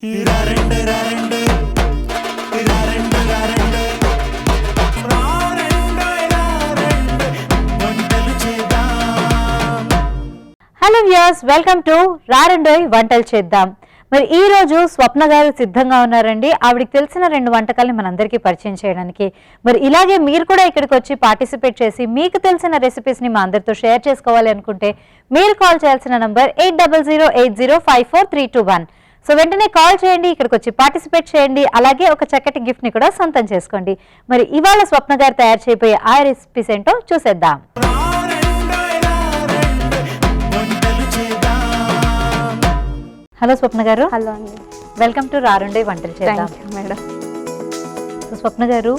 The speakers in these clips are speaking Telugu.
హలో వ్యూయర్స్, వెల్కమ్ టు రారండోయ్ వంటలు చేద్దాం. మరి ఈ రోజు స్వప్న గారు సిద్ధంగా ఉన్నారండి. ఆవిడకి తెలిసిన 2 వంటకాలని మనందరికీ పరిచయం చేయడానికి. మరి ఇలాగే మీరు కూడా ఇక్కడికి వచ్చి పార్టిసిపేట్ చేసి మీకు తెలిసిన రెసిపీస్ని మా అందరితో షేర్ చేసుకోవాలి అనుకుంటే మీరు కాల్ చేయాల్సిన నంబర్ 8008054321. సో వెంటనే కాల్ చేయండి, ఇక్కడికి వచ్చి పార్టిసిపేట్ చేయండి. అలాగే ఒక చక్కటి గిఫ్ట్ని కూడా సొంతం చేసుకోండి. మరి ఇవాళ స్వప్న గారు తయారు చేయబోయే ఆ రెసిపీస్ ఏంటో చూసేద్దాం. హలో స్వప్న గారు. హలో అండి, వెల్కమ్ టు రారండోయ్ వంటలు చేద్దాం. మేడం. సో స్వప్న గారు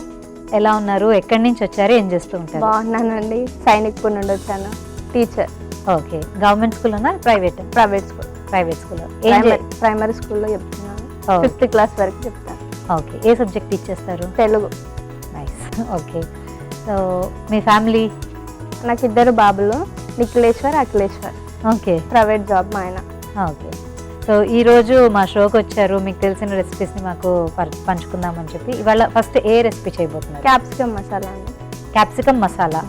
ఎలా ఉన్నారు? ఎక్కడి నుంచి వచ్చారు? ఏం చేస్తూ ఉంటారు? బాగున్నానండి. సైనిక్పూర్ నుండి వచ్చాను. టీచర్. ఓకే. గవర్నమెంట్ స్కూల్లోనా private? Private school. Private school. Primary స్కూల్లో చెప్తున్నాను. 5th క్లాస్ వరకు చెప్తాను. ఓకే. ఏ సబ్జెక్ట్ టీచ్ చేస్తారు? తెలుగు. నైస్. ఓకే. సో మీ ఫ్యామిలీ? నాకు 2 బాబులు, Nikhileswar, Akhileshwar. Okay. Private job మా ఆయన. ఓకే. సో ఈరోజు మా షోకి వచ్చారు, మీకు తెలిసిన రెసిపీస్ని మాకు పంచుకుందామని చెప్పి. ఇవాళ ఫస్ట్ ఏ రెసిపీ చేయబోతున్నారు? క్యాప్సికమ్ మసాలా అండి. క్యాప్సికమ్ మసాలా.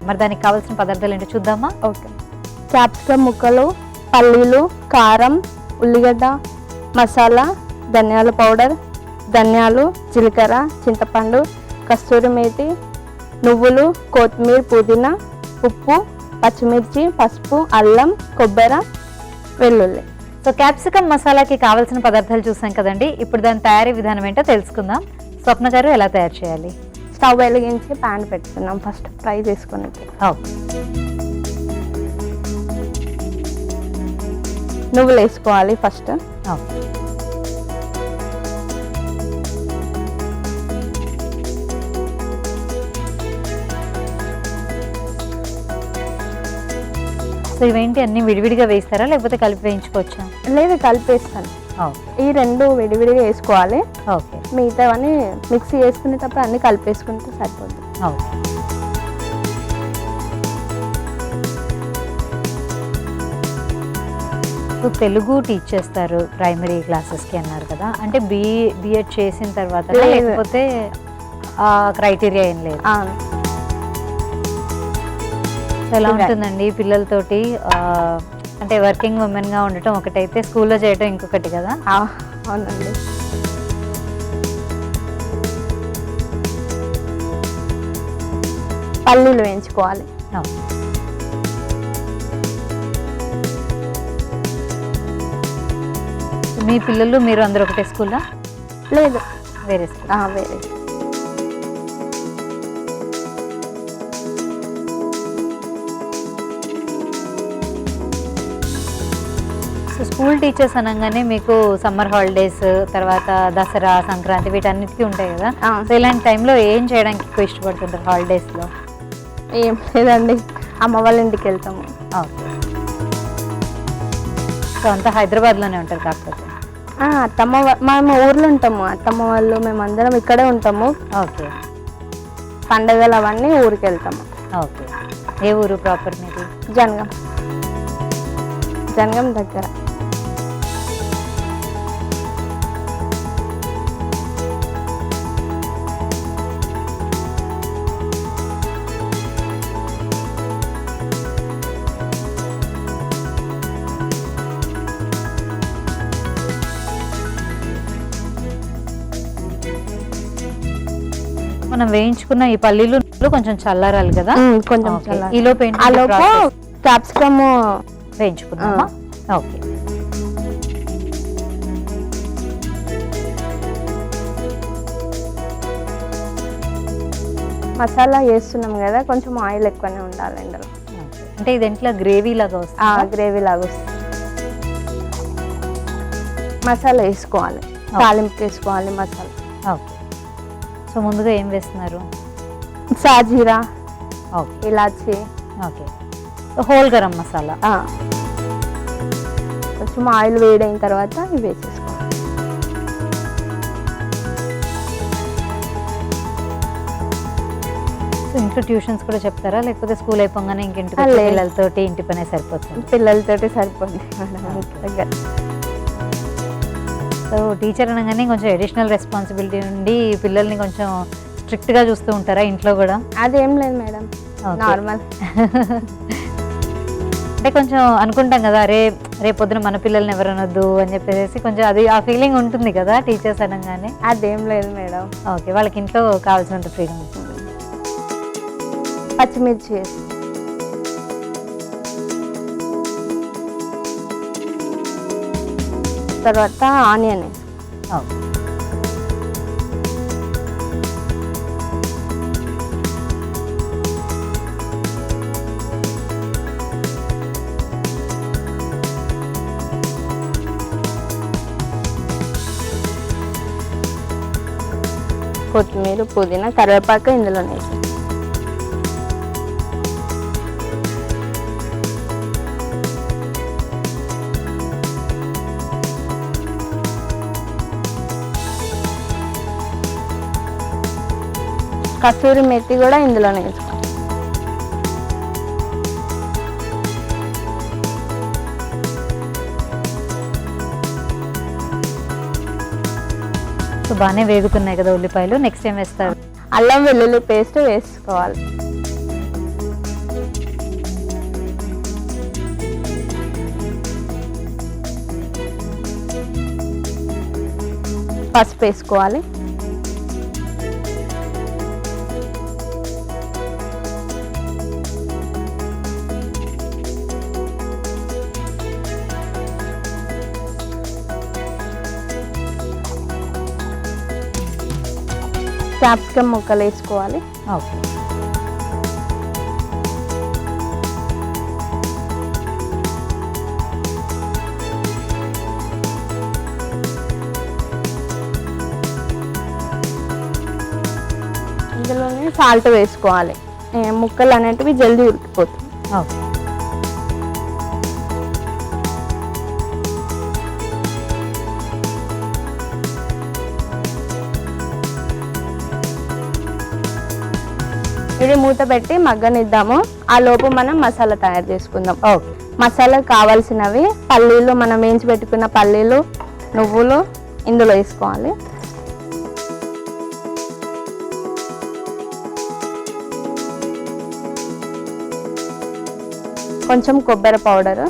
మరి దానికి కావాల్సిన పదార్థాలు ఏంటో చూద్దామా? ఓకే. క్యాప్సికమ్ ముక్కలు, పల్లీలు, కారం, ఉల్లిగడ్డ, మసాలా, ధనియాల పౌడర్, ధనియాలు, జీలకర్ర, చింతపండు, కస్తూరి మేతి, నువ్వులు, కొత్తిమీర, పుదీనా, ఉప్పు, పచ్చిమిర్చి, పసుపు, అల్లం, కొబ్బరి, వెల్లుల్లి. సో క్యాప్సికమ్ మసాలాకి కావాల్సిన పదార్థాలు చూసాం కదండి. ఇప్పుడు దాని తయారీ విధానం ఏంటో తెలుసుకుందాం. స్వప్న గారు ఎలా తయారు చేయాలి? స్టవ్ వెలిగించి ప్యాన్ పెట్టుకున్నాం ఫస్ట్ ఫ్రై చేసుకోనికి. నువ్వులు వేసుకోవాలి ఫస్ట్. సో ఇవేంటి అన్ని విడివిడిగా వేస్తారా లేకపోతే కలిపి వేయించుకోవచ్చా? లేదు, కలిపేస్తాను. ఈ 2 విడివిడిగా వేసుకోవాలి. ఓకే. మిగతావన్నీ మిక్సీ వేసుకునేటప్పుడు అన్ని కలిపేసుకుంటే సరిపోతుంది. సో తెలుగు టీచ్ చేస్తారు ప్రైమరీ క్లాసెస్కి అన్నారు కదా, అంటే బిఎడ్ చేసిన తర్వాత లేకపోతే క్రైటీరియా ఏం లేదు? సో ఎలా ఉంటుందండి పిల్లలతోటి? అంటే వర్కింగ్ ఉమెన్గా ఉండటం ఒకటైతే స్కూల్లో చేయటం ఇంకొకటి కదా. అవునండి. పల్లీలు వేయించుకోవాలి. మీ పిల్లలు మీరు అందరూ ఒకటే స్కూల్లా? లేదు, వేరే స్కూల్. వేరే. సో స్కూల్ టీచర్స్ అనగానే మీకు సమ్మర్ హాలిడేస్, తర్వాత దసరా, సంక్రాంతి వీటన్నిటికీ ఉంటాయి కదా. సో ఇలాంటి టైంలో ఏం చేయడానికి ఎక్కువ ఇష్టపడుతుంటారు హాలిడేస్లో? ఏం లేదండి, అమ్మ వాళ్ళ ఇంటికి వెళ్తాము. సో అంతా హైదరాబాద్లోనే ఉంటారు? కాకపోతే అత్తమ్మ మేము ఊర్లో ఉంటాము. అత్తమ్మ వాళ్ళు మేమందరం ఇక్కడే ఉంటాము. ఓకే. పండగలు అవన్నీ ఊరికి వెళ్తాము. ఓకే. ఏ ఊరు ప్రాపర్ మీది? జనగం. జనగం దగ్గర. మనం వేయించుకున్న ఈ పల్లీలు కొంచెం చల్లారాలి కదా. కొంచెం ఈలోపు క్యాప్సికమ్ వేయించుకున్నామా? ఓకే. మసాలా వేస్తున్నాం కదా, కొంచెం ఆయిల్ ఎక్కువనే ఉండాలి ఇందులో. అంటే ఇది ఇంట్లో గ్రేవీ లాగా వస్తుంది? గ్రేవీ లాగా వస్తుంది. మసాలా వేసుకోవాలి, తాలింపు వేసుకోవాలి మసాలా. ఓకే. సో ముందుగా ఏం వేస్తున్నారు? సాజీరా, ఓకే, ఇలాచి. Okay. So whole garam masala. కొంచెం ఆయిల్ వేడైన తర్వాత ఇవి వేసేసుకోవాలి. ఇంట్లో ట్యూషన్స్ కూడా చెప్తారా, లేకపోతే స్కూల్ అయిపోగానే ఇంటికి లేదు. పిల్లలతోటి ఇంటి పనే సరిపోతుంది? పిల్లలతోటి సరిపోద్ది మేడం దగ్గర. సో టీచర్ అనగానే కొంచెం అడిషనల్ రెస్పాన్సిబిలిటీ ఉండి పిల్లల్ని కొంచెం స్ట్రిక్ట్గా చూస్తూ ఉంటారా ఇంట్లో కూడా? అదేం లేదు మేడం, నార్మల్. అంటే కొంచెం అనుకుంటాం కదా, రేపొద్దున మన పిల్లల్ని ఎవరనొద్దు అని చెప్పేసి కొంచెం అది ఆ ఫీలింగ్ ఉంటుంది కదా టీచర్స్ అనగానే. అదేం లేదు మేడం. ఓకే, వాళ్ళకి ఇంట్లో కావాల్సినంత ఫ్రీడమ్ ఉంటుంది. పచ్చిమిర్చి వేసి తర్వాత ఆనియన్ వేసి ఓకే. కొత్తిమీర, పుదీనా, కరివేపాకు ఇందులోనే వేసి కస్తూరి మెత్తి కూడా ఇందులోనే వేసుకోవాలి. సో బాగానే వేగుతున్నాయి కదా ఉల్లిపాయలు. నెక్స్ట్ ఏం వేస్తారు? అల్లం వెల్లుల్లి పేస్ట్ వేసుకోవాలి. పసుపు వేసుకోవాలి. క్యాప్సికమ్ ముక్కలు వేసుకోవాలి. ఓకే. ఇందులోనే సాల్ట్ వేసుకోవాలి. ముక్కలు అనేటివి జల్దీ ఉడికిపోతుంది. ఓకే. ఇది మూత పెట్టి మగ్గనిద్దాము. ఆ లోపు మనం మసాలా తయారు చేసుకుందాం. ఓకే. మసాలా కావాల్సినవి పల్లీలు, మనం వేయించి పెట్టుకున్న పల్లీలు, నువ్వులు ఇందులో వేసుకోవాలి. కొంచెం కొబ్బరి పౌడర్.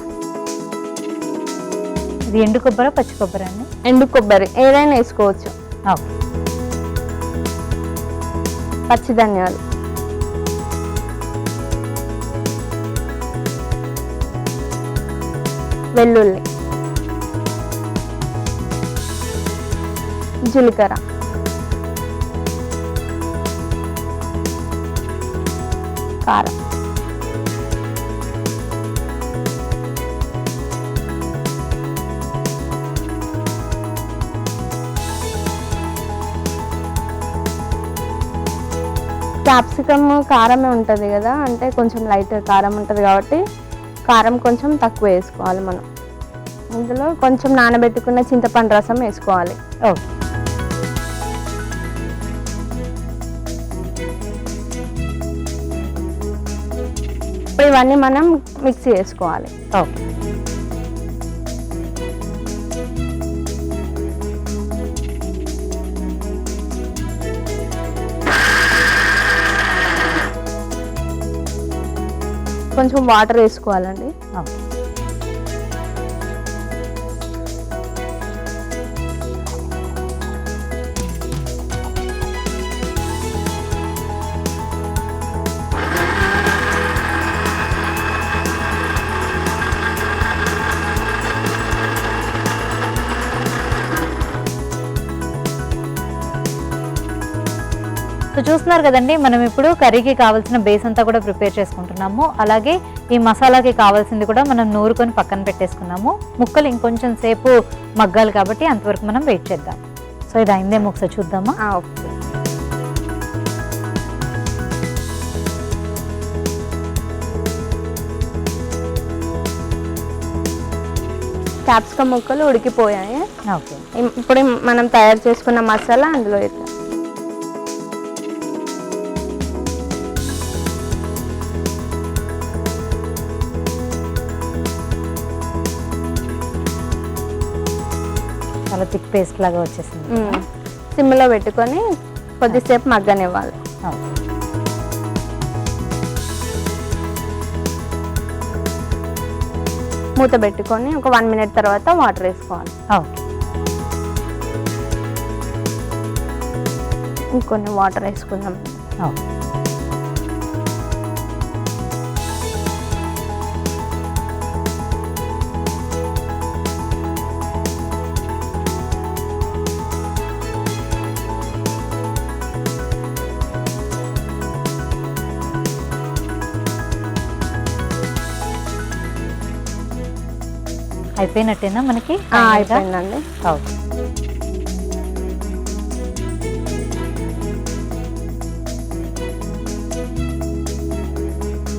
ఇది ఎండు కొబ్బరి, పచ్చి కొబ్బరి అండి? ఎండు కొబ్బరి ఏదైనా వేసుకోవచ్చు. ఓకే. పచ్చి ధనియాలు, వెల్లుల్లి, జీలకర్ర, కారం, క్యాప్సికమ్ కారమే ఉంటుంది కదా, అంటే కొంచెం లైట్ కారం ఉంటుంది కాబట్టి కారం కొంచెం తక్కువ వేసుకోవాలి మనం. ఇందులో కొంచెం నానబెట్టుకున్న చింతపండు రసం వేసుకోవాలి. ఓకే. ఇప్పుడు ఇవన్నీ మనం మిక్సీ చేసుకోవాలి. ఓకే. కొంచెం వాటర్ వేసుకోవాలండి. ఓకే. సో చూస్తున్నారు కదండి, మనం ఇప్పుడు కర్రీకి కావాల్సిన బేస్ అంతా కూడా ప్రిపేర్ చేసుకుంటున్నాము. అలాగే ఈ మసాలాకి కావాల్సింది కూడా మనం నూరుకొని పక్కన పెట్టేసుకున్నాము. ముక్కలు ఇంకొంచెం సేపు మగ్గాలి కాబట్టి అంతవరకు మనం వెయిట్ చేద్దాం. సో ఇది అయిందేమో ఒకసారి చూద్దామా? ఓకే. క్యాప్సికమ్ ముక్కలు ఉడికిపోయాయి. ఓకే. ఇప్పుడు మనం తయారు చేసుకున్న మసాలా అందులో వేద్దాం. థిక్ పేస్ట్ లాగా వచ్చేసింది. సిమ్లో పెట్టుకొని కొద్దిసేపు మగ్గనివ్వాలి. మూత పెట్టుకొని ఒక 1 మినిట్ తర్వాత వాటర్ వేసుకోవాలి. ఇంకొన్ని వాటర్ వేసుకుందాం. అయిపోయినట్టేనా మనకి? అయిపోయిందండి.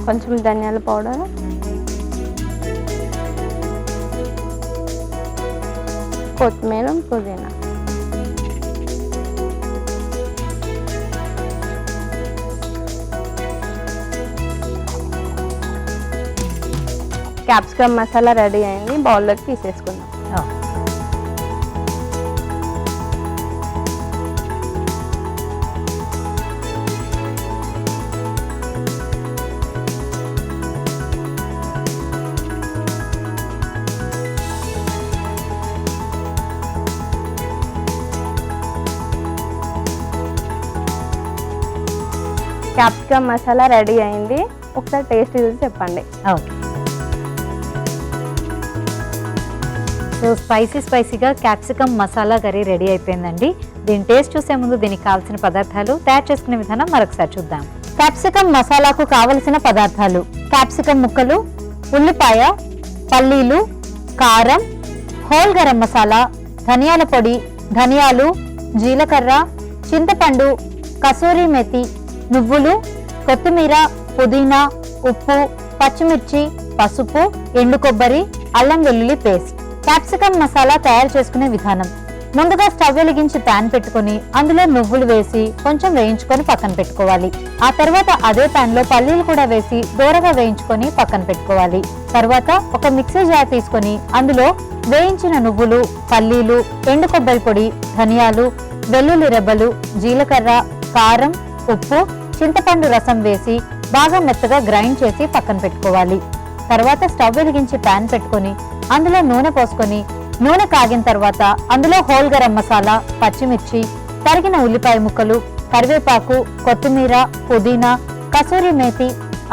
కొంచెం ధనియాల పౌడర్, కొత్తిమీర, పుదీనా, క్యాప్సికమ్ మసాలా రెడీ అయింది. బౌల్లోకి తీసేసుకుందాం. క్యాప్సికమ్ మసాలా రెడీ అయింది. ఒకసారి టేస్ట్ చూసి చెప్పండి. ఓకే. సో స్పైసీగా క్యాప్సికమ్ మసాలా కర్రీ రెడీ అయిపోయిందండి. దీని టేస్ట్ చూసే ముందు దీనికి కావాల్సిన పదార్థాలు, తయారు చేసుకునే విధానం మరొకసారి చూద్దాం. క్యాప్సికమ్ మసాలాకు కావలసిన పదార్థాలు: క్యాప్సికమ్ ముక్కలు, ఉల్లిపాయ, పల్లీలు, కారం, హోల్ గరం మసాలా, ధనియాల పొడి, ధనియాలు, జీలకర్ర, చింతపండు, కసూరి మెతి, నువ్వులు, కొత్తిమీర, పుదీనా, ఉప్పు, పచ్చిమిర్చి, పసుపు, ఎండు కొబ్బరి, అల్లం వెల్లుల్లి పేస్ట్. క్యాప్సికమ్ మసాలా తయారు చేసుకునే విధానం: ముందుగా స్టవ్ వెలిగించి పాన్ పెట్టుకుని అందులో నువ్వులు వేసి కొంచెం వేయించుకొని పక్కన పెట్టుకోవాలి. ఆ తర్వాత అదే పాన్ లో పల్లీలు కూడా వేసి దూరగా వేయించుకొని పక్కన పెట్టుకోవాలి. తర్వాత ఒక మిక్సీ జార్ తీసుకొని అందులో వేయించిన నువ్వులు, పల్లీలు, ఎండు కొబ్బరి పొడి, ధనియాలు, వెల్లుల్లి రెబ్బలు, జీలకర్ర, కారం, ఉప్పు, చింతపండు రసం వేసి బాగా మెత్తగా గ్రైండ్ చేసి పక్కన పెట్టుకోవాలి. తర్వాత స్టవ్ వెలిగించి పాన్ పెట్టుకొని అందులో నూనె పోసుకొని నూనె కాగిన తర్వాత అందులో హోల్ గరం మసాలా, పచ్చిమిర్చి, తరిగిన ఉల్లిపాయ ముక్కలు, కరివేపాకు, కొత్తిమీర, పుదీనా, కసూరి మేతి,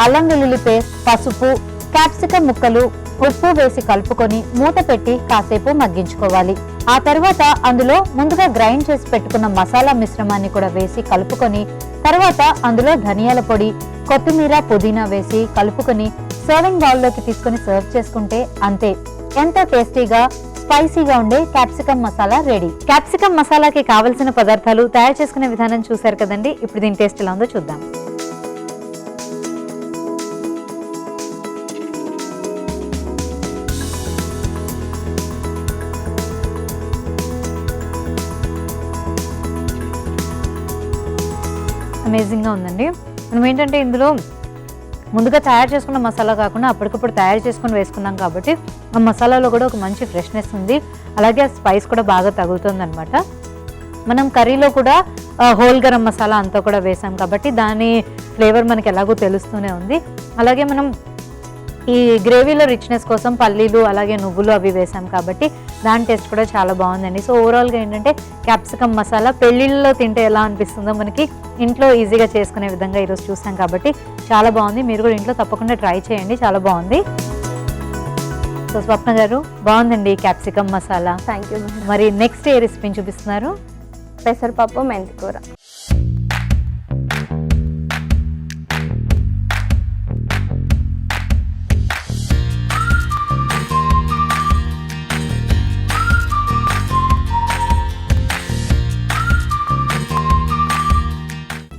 అల్లం వెల్లుల్లి పేస్ట్, పసుపు, క్యాప్సికమ్ ముక్కలు, ఉప్పు వేసి కలుపుకొని మూత పెట్టి కాసేపు మగ్గించుకోవాలి. ఆ తర్వాత అందులో ముందుగా గ్రైండ్ చేసి పెట్టుకున్న మసాలా మిశ్రమాన్ని కూడా వేసి కలుపుకొని తర్వాత అందులో ధనియాల పొడి, కొత్తిమీర, పుదీనా వేసి కలుపుకొని సర్వింగ్ బౌల్లోకి తీసుకొని సర్వ్ చేసుకుంటే అంతే, ఎంతో టేస్టీగా స్పైసీగా ఉండే క్యాప్సికమ్ మసాలా రెడీ. క్యాప్సికమ్ మసాలాకి కావలసిన పదార్థాలు, తయారు చేసుకునే విధానం చూసారు కదండి. ఇప్పుడు దీని టేస్ట్ ఎలా ఉందో చూద్దాం. అమేజింగ్గా ఉందండి. మనం ఏంటంటే ఇందులో ముందుగా తయారు చేసుకున్న మసాలా కాకుండా అప్పటికప్పుడు తయారు చేసుకుని వేసుకున్నాం కాబట్టి ఆ మసాలాలో కూడా ఒక మంచి ఫ్రెష్నెస్ ఉంది. అలాగే ఆ స్పైస్ కూడా బాగా తగులుతుంది అనమాట. మనం కర్రీలో కూడా హోల్ గరం మసాలా అంతా కూడా వేసాం కాబట్టి దాని ఫ్లేవర్ మనకి ఎలాగో తెలుస్తూనే ఉంది. అలాగే మనం ఈ గ్రేవీలో రిచ్నెస్ కోసం పల్లీలు అలాగే నువ్వులు అవి వేసాం కాబట్టి దాని టేస్ట్ కూడా చాలా బాగుందండి. సో ఓవరాల్గా ఏంటంటే క్యాప్సికమ్ మసాలా పెళ్ళిళ్ళలో తింటే ఎలా అనిపిస్తుందో మనకి ఇంట్లో ఈజీగా చేసుకునే విధంగా ఈరోజు చూసాం కాబట్టి చాలా బాగుంది. మీరు కూడా ఇంట్లో తప్పకుండా ట్రై చేయండి, చాలా బాగుంది. సో స్వప్న గారు, బాగుందండి క్యాప్సికమ్ మసాలా. Thank you. మరి నెక్స్ట్ ఏ రెసిపీని చూపిస్తున్నారు? పెసరపప్పు మెంతి కూర.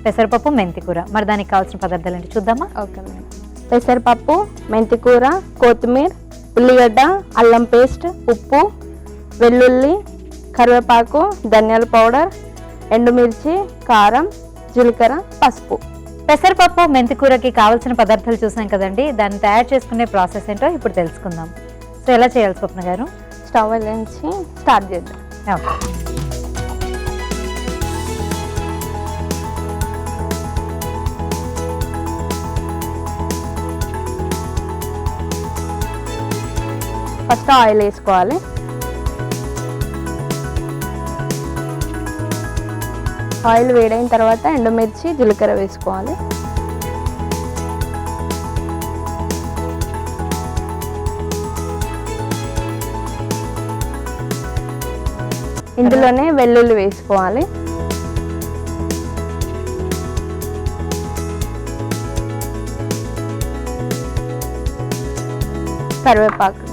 పెసరపప్పు మెంతి కూర. మరి దానికి కావాల్సిన పదార్థాలు ఏంటి చూద్దామా? Okay madam. పెసరపప్పు, మెంతి కూర, కొత్తిమీర, ఉల్లిగడ్డ, అల్లం పేస్ట్, ఉప్పు, వెల్లుల్లి, కరివేపాకు, ధనియాల పౌడర్, ఎండుమిర్చి, కారం, జీలకర్ర, పసుపు. పెసరపప్పు మెంతి కూరకి కావాల్సిన పదార్థాలు చూసాం కదండి. దాన్ని తయారు చేసుకునే ప్రాసెస్ ఏంటో ఇప్పుడు తెలుసుకుందాం. సో ఎలా చేయాలి స్వప్న గారు? స్టవ్ వెలిగించి స్టార్ట్ చేద్దాం. ఓకే. ఫస్ట్ ఆయిల్ వేసుకోవాలి. ఆయిల్ వేడైన తర్వాత ఎండుమిర్చి జీలకర్ర వేసుకోవాలి. ఇందులోనే వెల్లుల్లి వేసుకోవాలి. కరివేపాకు,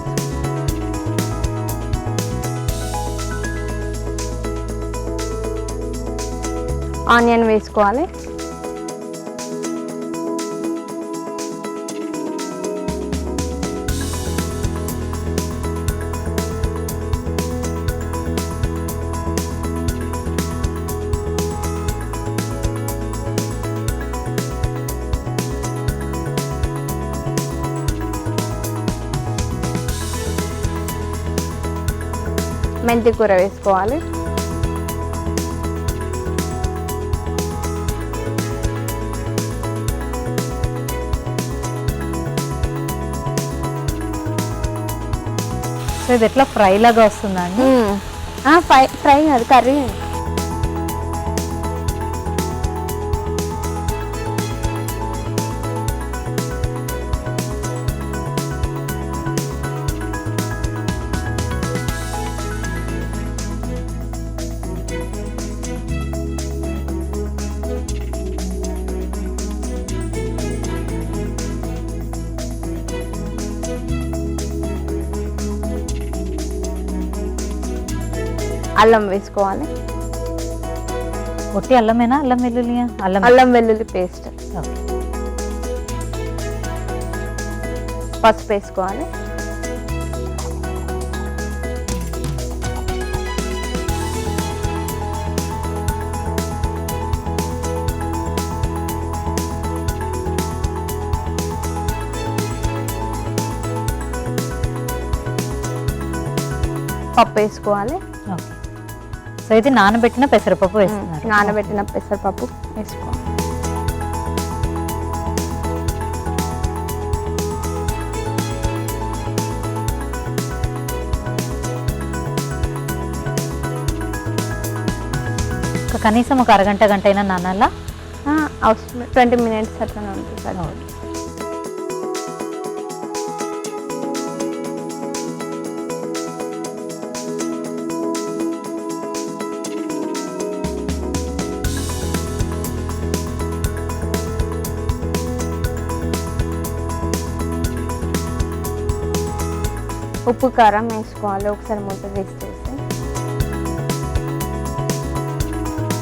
ఆనియన్ వేసుకోవాలి. మెంతి కూర వేసుకోవాలి. సో ఇది ఎట్లా ఫ్రై లాగా వస్తుందా అండి? ఫ్రై కాదు, కర్రీ. అల్లం వేసుకోవాలి. ఒట్టి అల్లమేనా? అల్లం వెల్లుల్లియా? అల్లం వెల్లుల్లి పేస్ట్. ఓకే. పసుపు వేసుకోవాలి. పప్పు వేసుకోవాలి. ఓకే. సో ఇది నానబెట్టిన పెసరపప్పు వేస్తున్నారు. నానబెట్టిన పెసరపప్పు వేసుకోవాలి. కనీసం ఒక అరగంట గంట అయినా నానాలా? అవసరం 20 minutes అట్లా ఉంటుంది సార్. ఉప్పు కారం వేసుకోవాలి. ఒకసారి మూత వేసేసి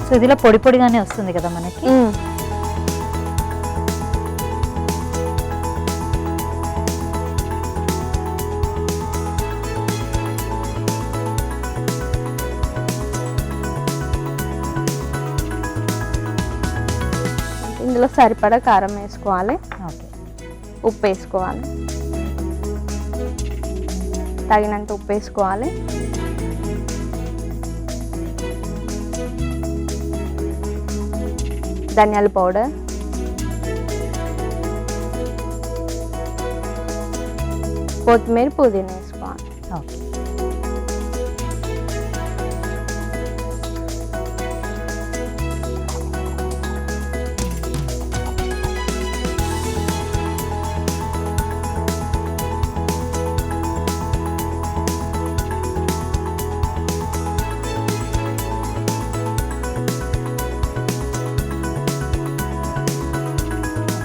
సో ఇదిలో పొడి పొడిగానే వస్తుంది కదా మనకి. ఇందులో సరిపడా కారం వేసుకోవాలి. ఓకే. ఉప్పు వేసుకోవాలి. తగినంత ఉప్పు వేసుకోవాలి. ధనియాల పౌడర్, కొత్తిమీర, పుదీనా వేసుకోవాలి. ఓకే.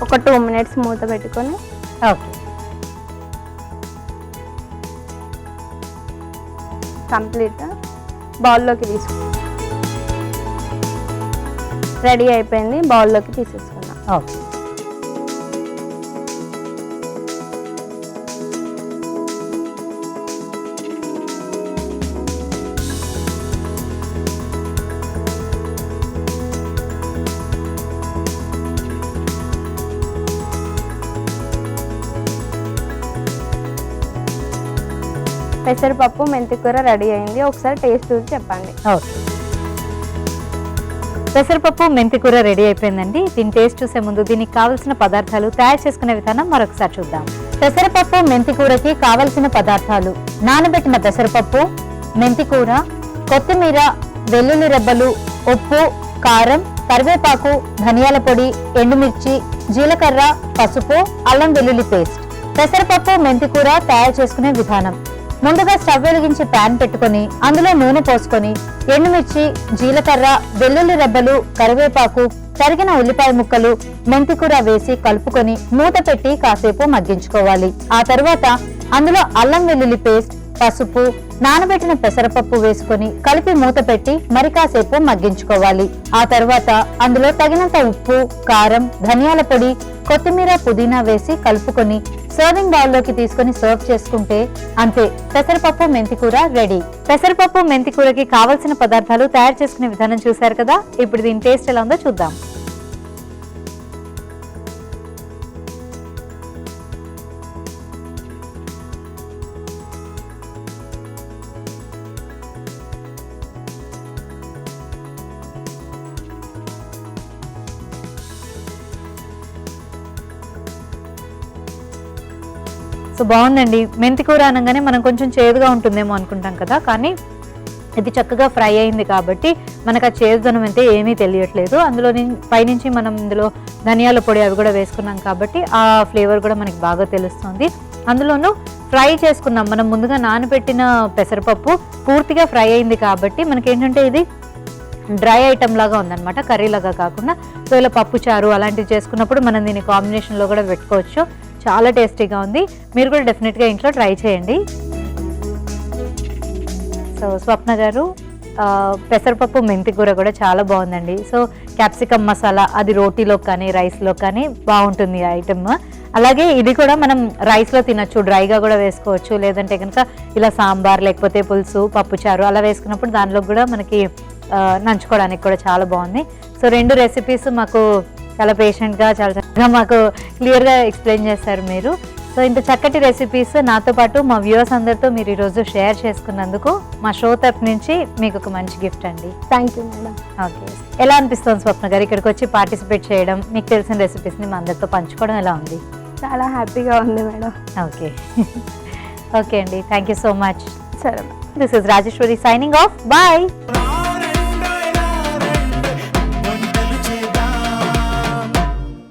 ఒక 2 minutes మూత పెట్టుకొని ఓకే. కంప్లీట్ బౌల్లోకి తీసుకో. రెడీ అయిపోయింది. బౌల్లోకి తీసేసుకున్నాం. ఓకే. పెసరపప్పు మెంతికూర రెడీ అయింది. ఒకసారి టేస్ట్ చూసి చెప్పండి. ఓకే, పెసరపప్పు మెంతికూర రెడీ అయిపోయిందండి. దీని టేస్ట్ చూసే ముందు దీనికి కావలసిన పదార్థాలు తయారు చేసుకునే విధానం మరొకసారి చూద్దాం. పెసరపప్పు మెంతికూరకి కావలసిన పదార్థాలు: నానబెట్టిన పెసరపప్పు, మెంతికూర, కొత్తిమీర, వెల్లుల్లి రెబ్బలు, ఉప్పు, కారం, కరివేపాకు, ధనియాల పొడి, ఎండుమిర్చి, జీలకర్ర, పసుపు, అల్లం వెల్లుల్లి పేస్ట్. పెసరపప్పు మెంతికూర తయారు చేసుకునే విధానం: ముందుగా స్టవ్ వెలిగించి ప్యాన్ పెట్టుకొని అందులో నూనె పోసుకొని ఎండుమిర్చి, జీలకర్ర, వెల్లుల్లి రెబ్బలు, కరివేపాకు, తరిగిన ఉల్లిపాయ ముక్కలు, మెంతికూర వేసి కలుపుకొని మూత పెట్టి కాసేపు మగ్గించుకోవాలి. ఆ తర్వాత అందులో అల్లం వెల్లుల్లి పేస్ట్, పసుపు, నానబెట్టిన పెసరపప్పు వేసుకొని కలిపి మూత పెట్టి మరి కాసేపు మగ్గించుకోవాలి. ఆ తర్వాత అందులో తగినంత ఉప్పు, కారం, ధనియాల పొడి, కొత్తిమీర, పుదీనా వేసి కలుపుకొని సర్వింగ్ బౌల్లోకి తీసుకొని సర్వ్ చేసుకుంటే అంతే, పెసరపప్పు మెంతికూర రెడీ. పెసరపప్పు మెంతికూరకి కావలసిన పదార్థాలు తయారు చేసుకునే విధానం చూశారు కదా. ఇప్పుడు దీని టేస్ట్ ఎలా ఉందో చూద్దాం. సో బాగుందండి. మెంతికూర అనగానే మనం కొంచెం చేదుగా ఉంటుందేమో అనుకుంటాం కదా, కానీ ఇది చక్కగా ఫ్రై అయింది కాబట్టి మనకు ఆ చేదుదనం అయితే ఏమీ తెలియట్లేదు. అందులో పైనుంచి మనం ఇందులో ధనియాల పొడి అవి కూడా వేసుకున్నాం కాబట్టి ఆ ఫ్లేవర్ కూడా మనకి బాగా తెలుస్తుంది. అందులోనూ ఫ్రై చేసుకున్నాం మనం ముందుగా నానబెట్టిన పెసరపప్పు పూర్తిగా ఫ్రై అయింది కాబట్టి మనకేంటంటే ఇది డ్రై ఐటమ్ లాగా ఉందన్నమాట, కర్రీ లాగా కాకుండా. సో ఇలా పప్పు చారు అలాంటివి చేసుకున్నప్పుడు మనం దీన్ని కాంబినేషన్లో కూడా పెట్టుకోవచ్చు. చాలా టేస్టీగా ఉంది. మీరు కూడా డెఫినెట్గా ఇంట్లో ట్రై చేయండి. సో స్వప్న గారు, పెసరపప్పు మెంతికూర కూడా చాలా బాగుందండి. సో క్యాప్సికమ్ మసాలా అది రోటీలో కానీ రైస్లో కానీ బాగుంటుంది ఆ ఐటమ్. అలాగే ఇది కూడా మనం రైస్లో తినచ్చు, డ్రైగా కూడా వేసుకోవచ్చు. లేదంటే కనుక ఇలా సాంబార్ లేకపోతే పులుసు, పప్పుచారు అలా వేసుకున్నప్పుడు దానిలో కూడా మనకి నంచుకోవడానికి కూడా చాలా బాగుంది. సో రెండు రెసిపీస్ మాకు చాలా పేషెంట్గా చాలా చక్కగా మాకు క్లియర్గా ఎక్స్ప్లెయిన్ చేశారు మీరు. సో ఇంత చక్కటి రెసిపీస్ నాతో పాటు మా వ్యూవర్స్ అందరితో మీరు ఈరోజు షేర్ చేసుకున్నందుకు మా షో తరఫు నుంచి మీకు ఒక మంచి గిఫ్ట్ అండి. Thank you madam. ఓకే, ఎలా అనిపిస్తుంది స్వప్న గారు ఇక్కడికి వచ్చి పార్టిసిపేట్ చేయడం, మీకు తెలిసిన రెసిపీస్ని మా అందరితో పంచుకోవడం ఎలా ఉంది? చాలా హ్యాపీగా ఉంది మేడం. ఓకే ఓకే అండి, థ్యాంక్ యూ సో మచ్. సరే, this is Rajeshwari signing off. Bye.